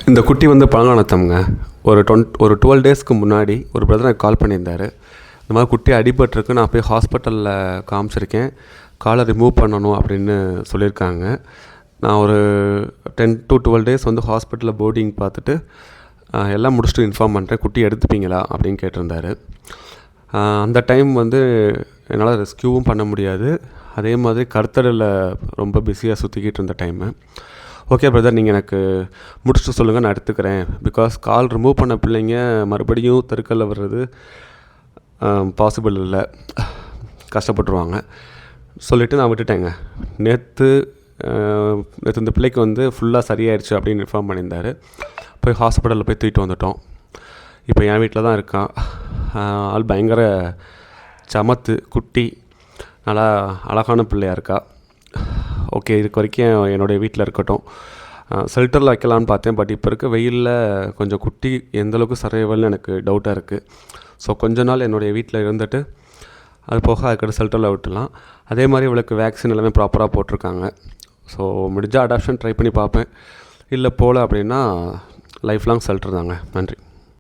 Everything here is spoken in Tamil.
இந்த குட்டி வந்து பழங்கானத்தம்ங்க. ஒரு 12 டேஸ்க்கு முன்னாடி ஒரு பிரதர் எனக்கு கால் பண்ணியிருந்தார். இந்த மாதிரி குட்டி அடிபட்டிருக்கு, நான் போய் ஹாஸ்பிட்டலில் காமிச்சிருக்கேன், காலை ரிமூவ் பண்ணணும் அப்படின்னு சொல்லியிருக்காங்க. நான் ஒரு 10 to 12 டேஸ் வந்து ஹாஸ்பிட்டலில் போர்டிங் பார்த்துட்டு எல்லாம் முடிச்சுட்டு இன்ஃபார்ம் பண்ணுறேன், குட்டி எடுத்துப்பீங்களா அப்படின்னு கேட்டிருந்தாரு. அந்த டைம் வந்து என்னால் ரெஸ்க்யூவும் பண்ண முடியாது, அதே மாதிரி கர்த்தரில் ரொம்ப பிஸியாக சுற்றிக்கிட்டு இருந்த டைமு. ஓகே பிரதர், நீங்கள் எனக்கு முடிச்சுட்டு சொல்லுங்கள், நான் எடுத்துக்கிறேன். பிகாஸ் கால் ரிமூவ் பண்ண பிள்ளைங்க மறுபடியும் தெருக்கல்ல வர்றது பாசிபிள் இல்லை, கஷ்டப்பட்டுருவாங்க சொல்லிவிட்டு நான் விட்டுட்டேங்க. நேற்று இந்த பிள்ளைக்கு வந்து ஃபுல்லாக சரியாயிடுச்சு அப்படின்னு இன்ஃபார்ம் பண்ணியிருந்தார். போய் ஹாஸ்பிட்டலில் போய் தூக்கிட்டு வந்துட்டோம். இப்போ என் வீட்டில் தான் இருக்கான். ஆள் பயங்கர சமத்து குட்டி, நல்லா அழகான பிள்ளையாக இருக்கா. ஓகே, இதுக்கு வரைக்கும் என்னுடைய வீட்டில் இருக்கட்டும். ஷெல்டரில் வைக்கலான்னு பார்த்தேன், பட் இப்போ இருக்க வெயிலில் கொஞ்சம் குட்டி எந்தளவுக்கு சர்வைவல்னு எனக்கு டவுட்டாக இருக்குது. ஸோ கொஞ்ச நாள் என்னுடைய வீட்டில் இருந்துட்டு அது போக அதுக்கடுத்து ஷெல்டரில் விட்டுலாம். அதே மாதிரி இவளுக்கு வேக்சின் எல்லாமே ப்ராப்பராக போட்டிருக்காங்க. ஸோ முடிஞ்சால் அடாப்ஷன் ட்ரை பண்ணி பார்ப்பேன், இல்லை போகல அப்படின்னா லைஃப் லாங் ஷெல்டர் தாங்க. நன்றி.